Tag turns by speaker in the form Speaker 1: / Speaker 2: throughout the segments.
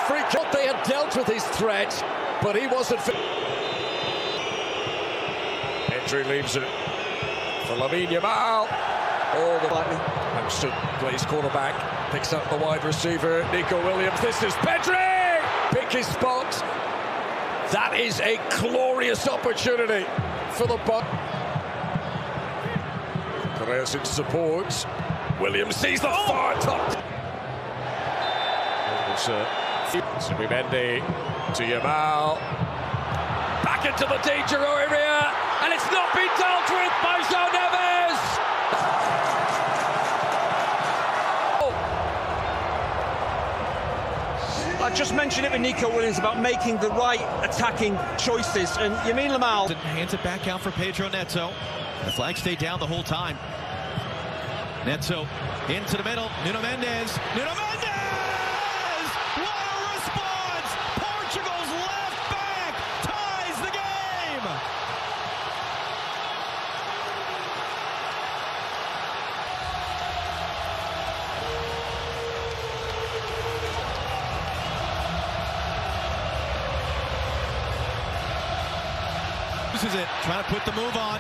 Speaker 1: free kick. They had dealt with his threat, but he wasn't fit. Entry leaves it for Lamine Yamal. Oh, the Hampstead plays quarterback, picks up the wide receiver, Nico Williams. This is Pedri! Pick his spot. That is a glorious opportunity for the Buck. Correa's in support. Williams sees the far top. Subimendi to Yamal. Back into the danger area, and it's not been dealt with by João Neves.
Speaker 2: I just mentioned it with Nico Williams about making the right attacking choices, and Lamine Yamal
Speaker 3: hands it back out for Pedro Neto. The flag stayed down the whole time. Neto into the middle. Nuno Mendes. Nuno Mendes! What a response! Portugal's left back ties the game. This is it. Trying to put the move on.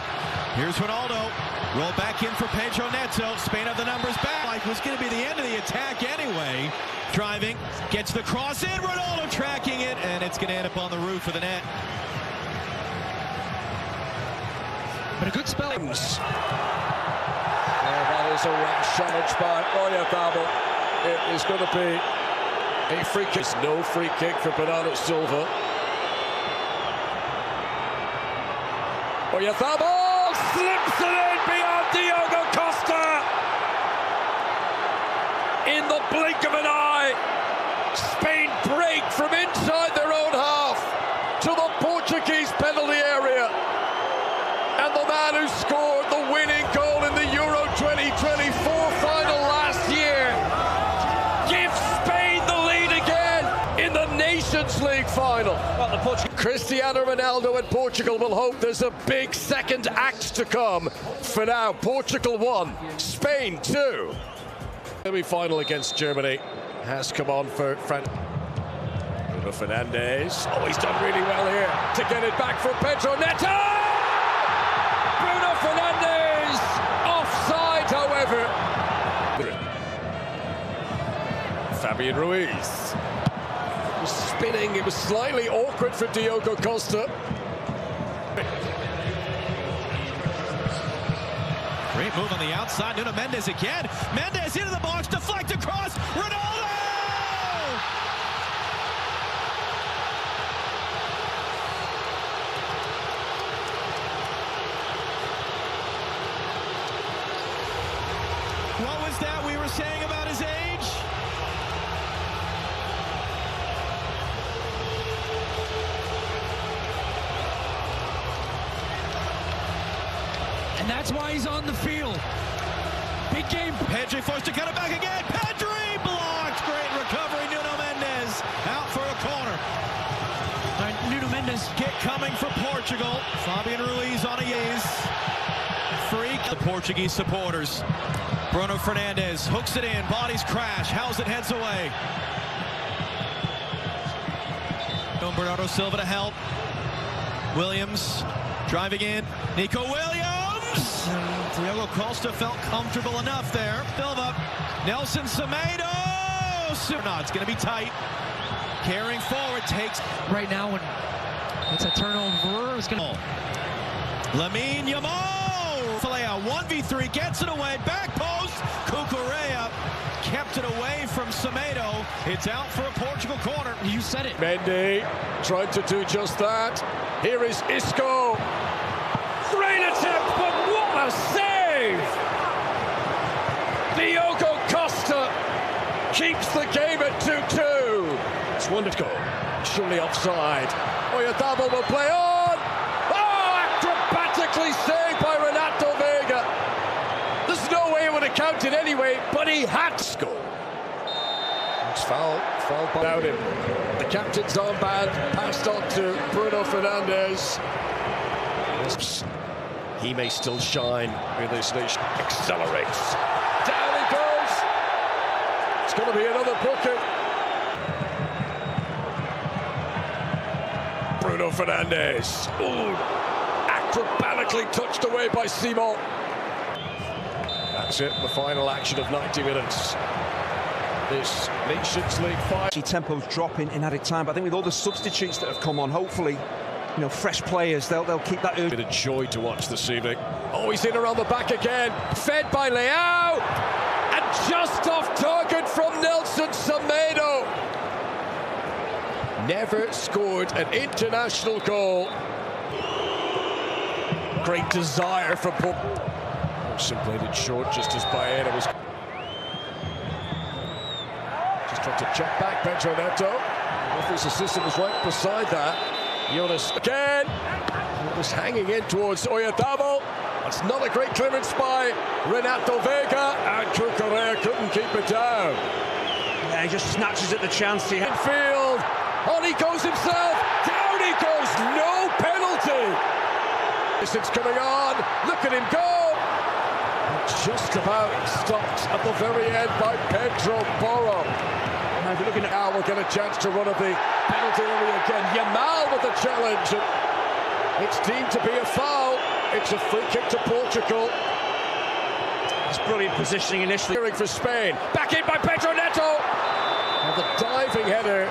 Speaker 3: Here's Ronaldo. Roll back in for Pedro Neto. Spain have the numbers back. Like was going to be the end of the attack anyway. Driving, gets the cross in. Ronaldo tracking it, and it's going to end up on the roof of the net. But a good spell.
Speaker 1: That is a rash challenge by Oyarzabal. It is going to be a free kick. No free kick for Bernardo Silva. Oyarzabal slips it in beyond Diogo Costa. In the blink of an eye, Spain break from inside their own half to the Portuguese penalty area. And the man who scored the winning goal in the Euro 2024 final last year gives Spain the lead again in the Nations League final. Cristiano Ronaldo and Portugal will hope there's a big second act to come. For now, Portugal 1, Spain 2. Semi-final against Germany has come on for Bruno Fernandes. Oh, he's done really well here to get it back for Pedro Neto! Bruno Fernandes offside, however. Fabian Ruiz. Spinning, it was slightly awkward for Diogo Costa.
Speaker 3: Great move on the outside. Nuno Mendes again. Mendes into the box, deflect across. Ronaldo! What was that we were saying about his age?
Speaker 4: And that's why he's on the field. Big game.
Speaker 3: Pedri forced to cut it back again. Pedri blocked. Great recovery. Nuno Mendes out for a corner.
Speaker 4: Nuno Mendes.
Speaker 3: Kick coming for Portugal. Fabian Ruiz on a yaze. Freak. The Portuguese supporters. Bruno Fernandes hooks it in. Bodies crash. How's it heads away. Bernardo Silva to help. Williams driving in. Nico Williams. Diogo Costa felt comfortable enough there. Silva. Nelson Semedo. No, it's going to be tight. Carrying forward takes.
Speaker 4: Right now, when it's a turnover, it's going to.
Speaker 3: Lamine Yamal. Falea 1v3 gets it away. Back post. Cucurella kept it away from Semedo. It's out for a Portugal corner.
Speaker 4: You said it.
Speaker 1: Mendy tried to do just that. Here is Isco. Great attempt, but what a save! Diogo Costa keeps the game at 2-2. It's wonderful. Surely offside. Oyarzabal will play on. Oh, acrobatically saved by Renato Vega. There's no way it would have counted anyway, but he had to score. It's foul without him. The captain's armband passed on to Bruno Fernandes. He may still shine in this nation. Accelerates. Down he goes. It's going to be another booking. Bruno Fernandes. Ooh, acrobatically touched away by Simon. That's it, the final action of 90 minutes. This Nations League final.
Speaker 2: Tempo's dropping in added time, but I think with all the substitutes that have come on, hopefully, you know, fresh players, they'll keep that urge.
Speaker 1: Bit of joy to watch this evening. Oh, he's in around the back again. Fed by Leao. And just off target from Nelson Semedo. Never scored an international goal. Great desire for Portugal. Simply played it short just as Baena was just trying to check back. Pedro Neto. Referee's assistant was right beside that. Jonas again. It was hanging in towards Oyarzabal. That's not a great clearance by Renato Vega, and Cucurella couldn't keep it down.
Speaker 2: Yeah, he just snatches at the chance he had.
Speaker 1: Field. On he goes himself. Down he goes. No penalty. Distance coming on. Look at him go. Just about stopped at the very end by Pedro Porro. Now if you're looking at Al, we'll get a chance to run at the penalty area again. Yamal with the challenge. It's deemed to be a foul. It's a free kick to Portugal.
Speaker 2: It's brilliant positioning initially.
Speaker 1: For Spain. Back in by Pedro Neto. And the diving header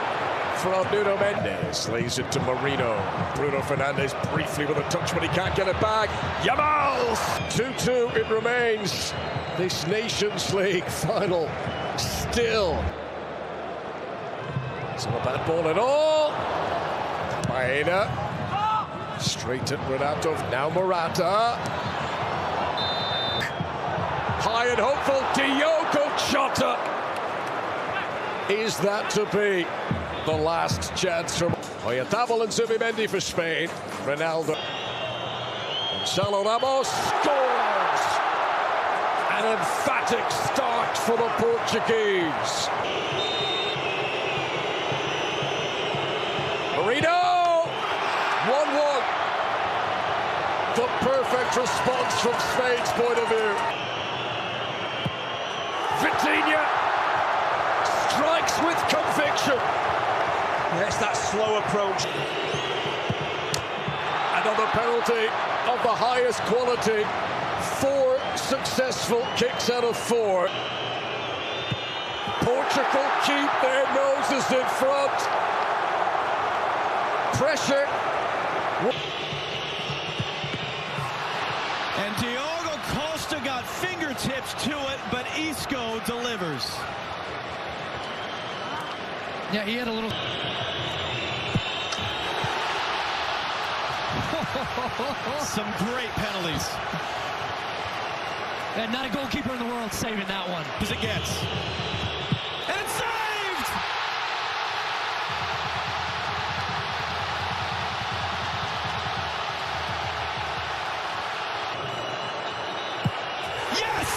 Speaker 1: from Nuno Mendes. Lays it to Marino. Bruno Fernandes briefly with a touch, but he can't get it back. Yamal! 2-2 it remains. This Nations League final still. It's not a bad ball at all. Baena. Straight at Renato. Now Morata. High and hopeful. Diogo Jota. Is that to be the last chance from Oyarzabal and Zubimendi for Spain? Ronaldo. Gonzalo Ramos scores! An emphatic start for the Portuguese. Marino! 1-1. The perfect response from Spain's point of view. Vitinha strikes with conviction.
Speaker 2: Yes, that slow approach.
Speaker 1: Another penalty of the highest quality. 4 successful kicks out of 4. Portugal keep their noses in front. Pressure.
Speaker 3: And Diogo Costa got fingertips to it, but Isco delivers.
Speaker 4: Yeah, he had a little.
Speaker 3: Some great penalties.
Speaker 4: And not a goalkeeper in the world saving that one.
Speaker 3: As it gets. And it's saved! Yes!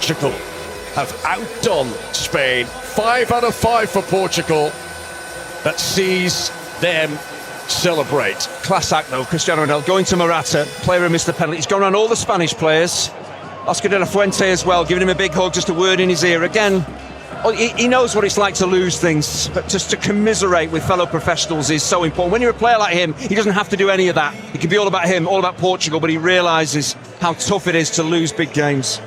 Speaker 1: Portugal have outdone Spain. 5 out of 5 for Portugal. That sees them celebrate.
Speaker 2: Class act though, Cristiano Ronaldo going to Morata, player who missed the penalty. He's gone around all the Spanish players. Oscar de la Fuente as well, giving him a big hug, just a word in his ear. Again, he knows what it's like to lose things, but just to commiserate with fellow professionals is so important. When you're a player like him, he doesn't have to do any of that. It can be all about him, all about Portugal, but he realises how tough it is to lose big games.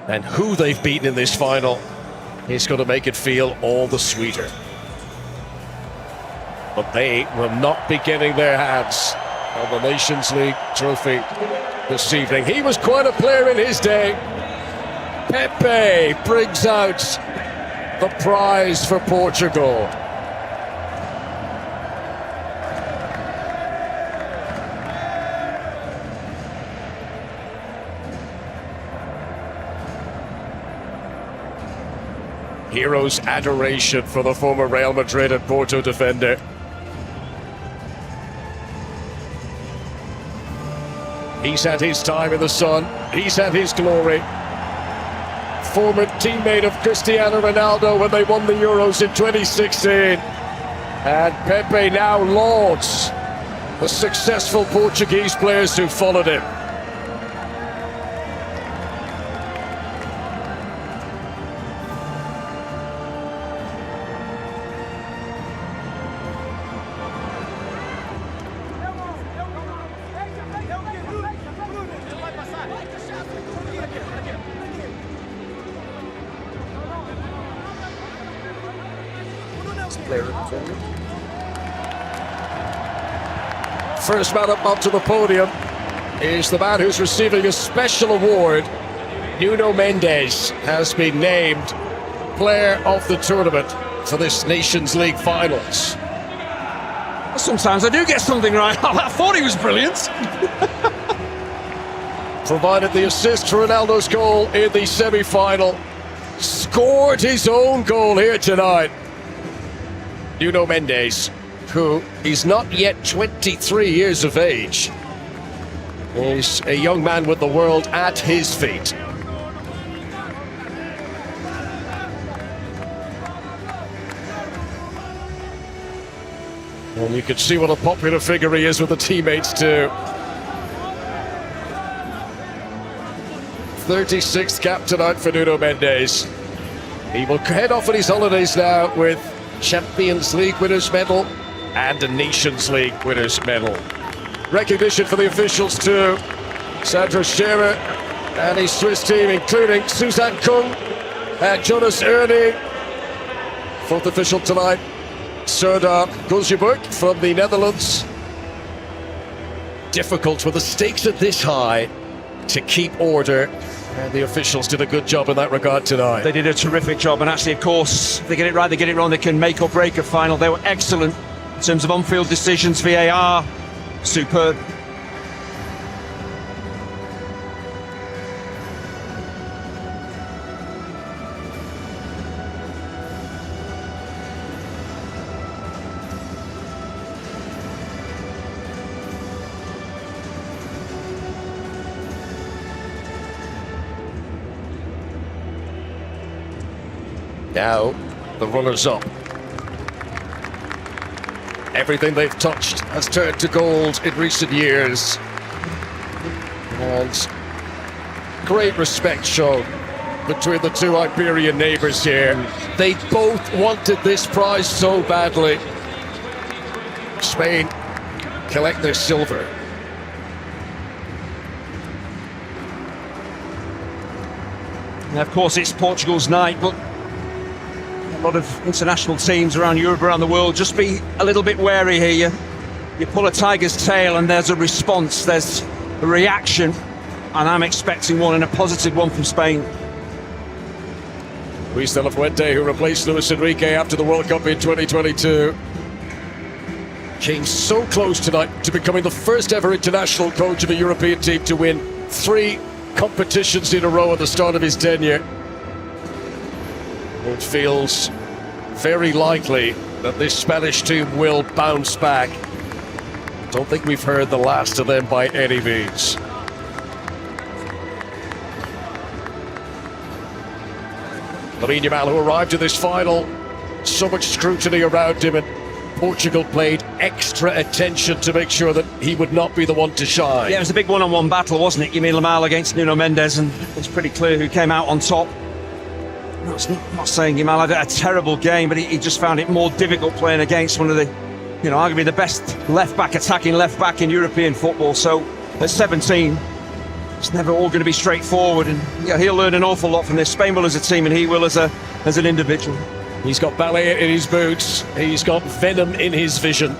Speaker 1: And who they've beaten in this final is going to make it feel all the sweeter. But they will not be getting their hands on the Nations League trophy this evening. He was quite a player in his day. Pepe brings out the prize for Portugal. Heroes' adoration for the former Real Madrid and Porto defender. He's had his time in the sun. He's had his glory. Former teammate of Cristiano Ronaldo when they won the Euros in 2016. And Pepe now lauds the successful Portuguese players who followed him. First man up onto the podium is the man who's receiving a special award. Nuno Mendes has been named Player of the Tournament for this Nations League finals.
Speaker 2: Sometimes I do get something right. I thought he was brilliant.
Speaker 1: Provided the assist for Ronaldo's goal in the semi-final. Scored his own goal here tonight. Nuno Mendes, who is not yet 23 years of age, is a young man with the world at his feet. And you can see what a popular figure he is with the teammates too. 36th cap tonight for Nuno Mendes. He will head off on his holidays now with Champions League winners' medal and a Nations League winners' medal. Recognition for the officials too. Sandro Scherer and his Swiss team, including Suzanne Kung and Jonas Ernie. Fourth official tonight, Serdar Gulsjeburg from the Netherlands. Difficult with the stakes at this high to keep order. And the officials did a good job in that regard tonight.
Speaker 2: They did a terrific job, and actually, of course, they get it right, they get it wrong, they can make or break a final. They were excellent in terms of on-field decisions, VAR, superb.
Speaker 1: Now, the runners-up. Everything they've touched has turned to gold in recent years. And great respect shown between the two Iberian neighbours here. They both wanted this prize so badly. Spain collect their silver.
Speaker 2: And of course, it's Portugal's night, but a lot of international teams around Europe, around the world, just be a little bit wary here. You pull a tiger's tail and there's a response, there's a reaction, and I'm expecting one, and a positive one from Spain.
Speaker 1: Luis de la Fuente, who replaced Luis Enrique after the World Cup in 2022, came so close tonight to becoming the first ever international coach of a European team to win 3 competitions in a row at the start of his tenure. It feels very likely that this Spanish team will bounce back. Don't think we've heard the last of them by any means.
Speaker 5: Lamine Yamal, who arrived in this final, so much scrutiny around him, and Portugal paid extra attention to make sure that he would not be the one to shine.
Speaker 2: Yeah, it was a big one-on-one battle, wasn't it? Lamine Yamal against Nuno Mendes, and it's pretty clear who came out on top. I'm not saying Yamal had a terrible game, but he just found it more difficult playing against one of the, arguably the best attacking left back in European football. So at 17, it's never all going to be straightforward, and he'll learn an awful lot from this. Spain will as a team, and he will as an individual.
Speaker 5: He's got ballet in his boots. He's got venom in his vision.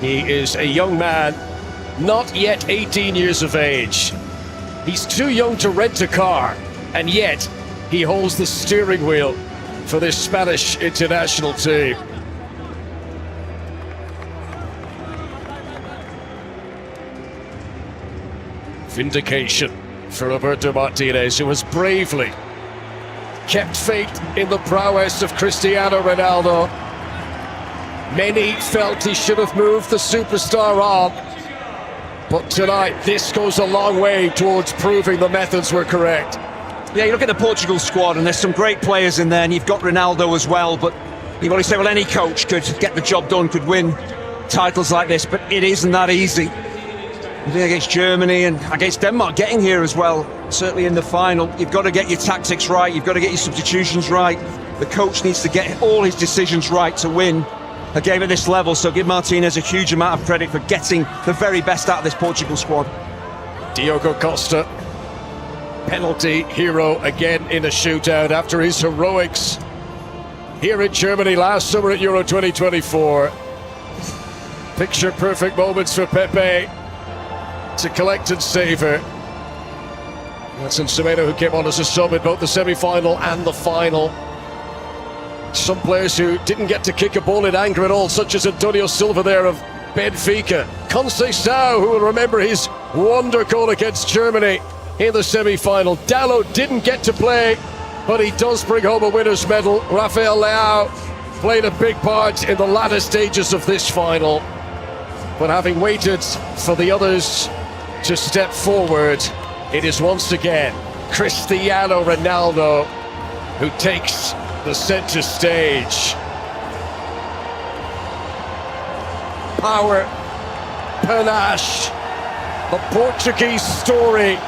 Speaker 5: He is a young man, not yet 18 years of age. He's too young to rent a car, and yet he holds the steering wheel for this Spanish international team. Vindication for Roberto Martinez, who has bravely kept faith in the prowess of Cristiano Ronaldo. Many felt he should have moved the superstar on, but tonight this goes a long way towards proving the methods were correct.
Speaker 2: Yeah, you look at the Portugal squad, and there's some great players in there, and you've got Ronaldo as well, but you've always said, well, any coach could get the job done, could win titles like this, but it isn't that easy. Against Germany and against Denmark, getting here as well, certainly in the final, you've got to get your tactics right, you've got to get your substitutions right. The coach needs to get all his decisions right to win a game at this level, so give Martinez a huge amount of credit for getting the very best out of this Portugal squad.
Speaker 5: Diogo Costa, penalty hero again in a shootout after his heroics here in Germany last summer at Euro 2024. Picture perfect moments for Pepe to collect and savour. That's Semedo, who came on as a sub in both the semi-final and the final. Some players who didn't get to kick a ball in anger at all, such as Antonio Silva there of Benfica. Conceição, who will remember his wonder goal against Germany in the semi-final. Dalot didn't get to play, but he does bring home a winner's medal. Rafael Leao played a big part in the latter stages of this final. But having waited for the others to step forward, it is once again Cristiano Ronaldo who takes the center stage. Power, panache. The Portuguese story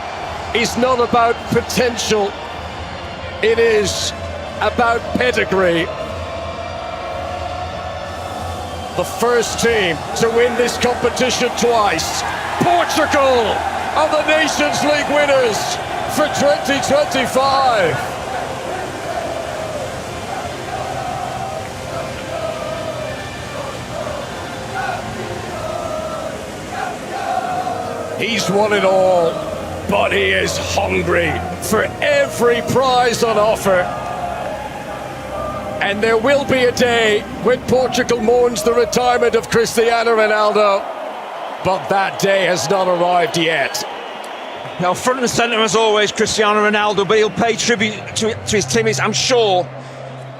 Speaker 5: is not about potential, it is about pedigree. The first team to win this competition twice. Portugal are the Nations League winners for 2025. He's won it all, but he is hungry for every prize on offer. And there will be a day when Portugal mourns the retirement of Cristiano Ronaldo, but that day has not arrived yet.
Speaker 2: Now, front and centre as always, Cristiano Ronaldo, but he'll pay tribute to his teammates, I'm sure.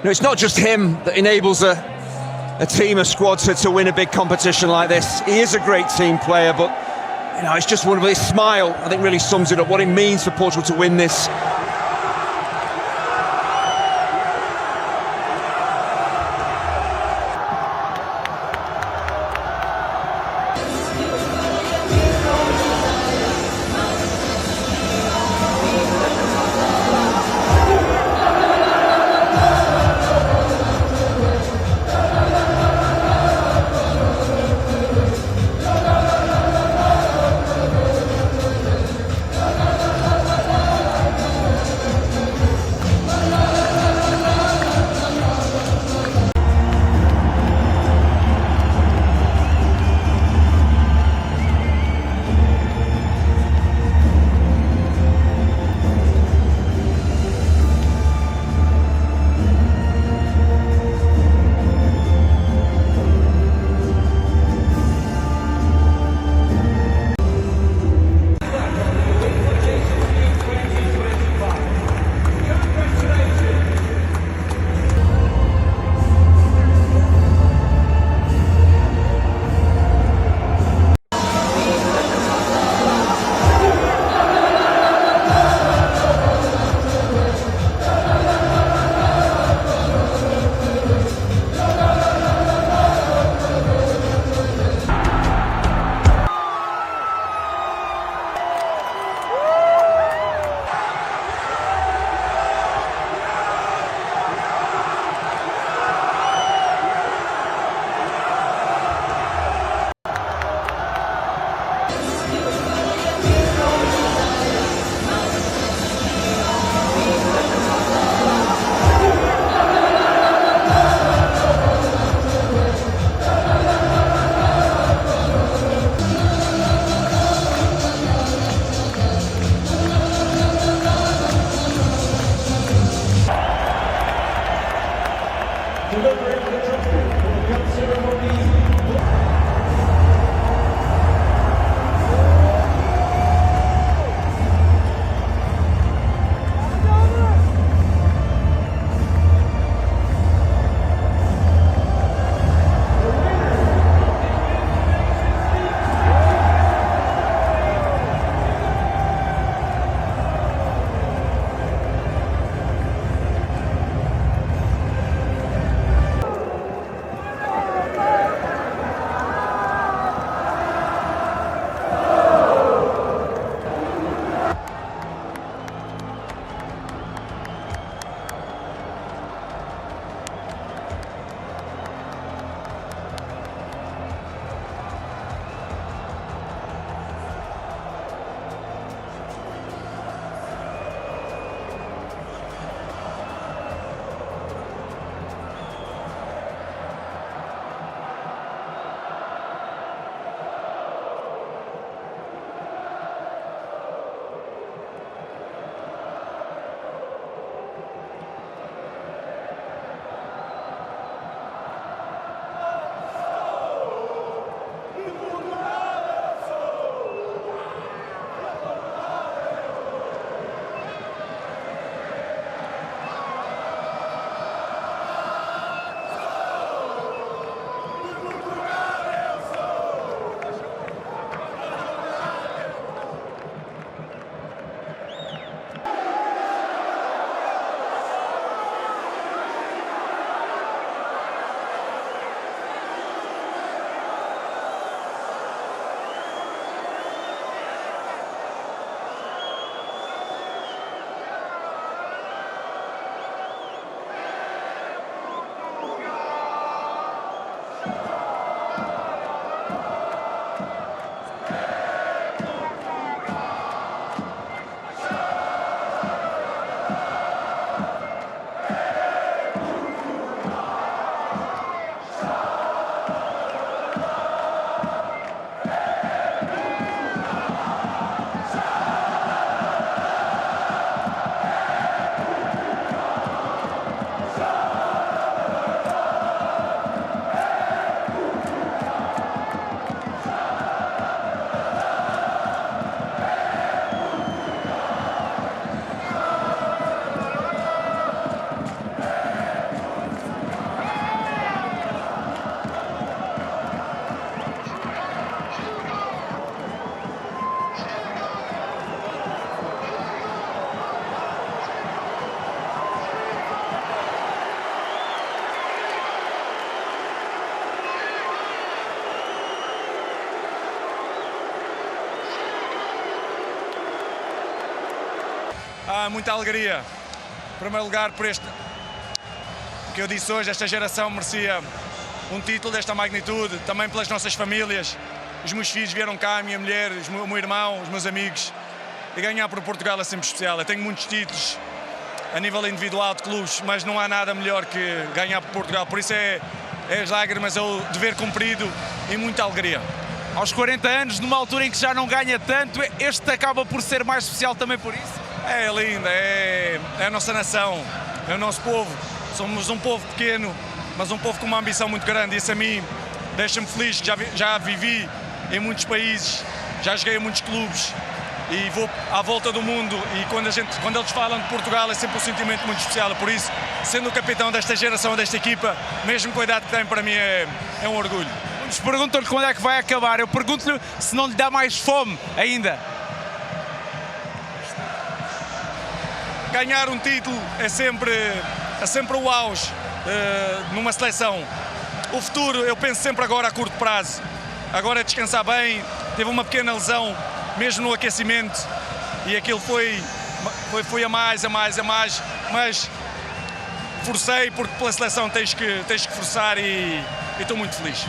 Speaker 2: It's not just him that enables a team, a squad to win a big competition like this. He is a great team player, but it's just wonderful. His smile, I think, really sums it up, what it means for Portugal to win this.
Speaker 6: Há muita alegria. Em primeiro lugar, por este que eu disse hoje, esta geração merecia um título desta magnitude, também pelas nossas famílias. Os meus filhos vieram cá, a minha mulher, o meu irmão, os meus amigos. E ganhar por Portugal é sempre especial. Eu tenho muitos títulos a nível individual de clubes, mas não há nada melhor que ganhar por Portugal. Por isso é as lágrimas, é o dever cumprido e muita alegria.
Speaker 7: Aos 40 anos, numa altura em que já não ganha tanto, este acaba por ser mais especial também por isso?
Speaker 6: É linda, é a nossa nação, é o nosso povo. Somos um povo pequeno, mas um povo com uma ambição muito grande. Isso a mim deixa-me feliz, que já vivi em muitos países, já joguei em muitos clubes e vou à volta do mundo, e quando eles falam de Portugal é sempre um sentimento muito especial. Por isso, sendo o capitão desta geração, desta equipa, mesmo com a idade que tem, para mim é um orgulho.
Speaker 7: Muitos perguntam-lhe quando é que vai acabar. Eu pergunto-lhe se não lhe dá mais fome ainda.
Speaker 6: Ganhar um título é sempre o auge numa seleção. O futuro, eu penso sempre agora a curto prazo. Agora é descansar bem. Teve uma pequena lesão, mesmo no aquecimento, e aquilo foi a mais, mas forcei, porque pela seleção tens que forçar, e estou muito feliz.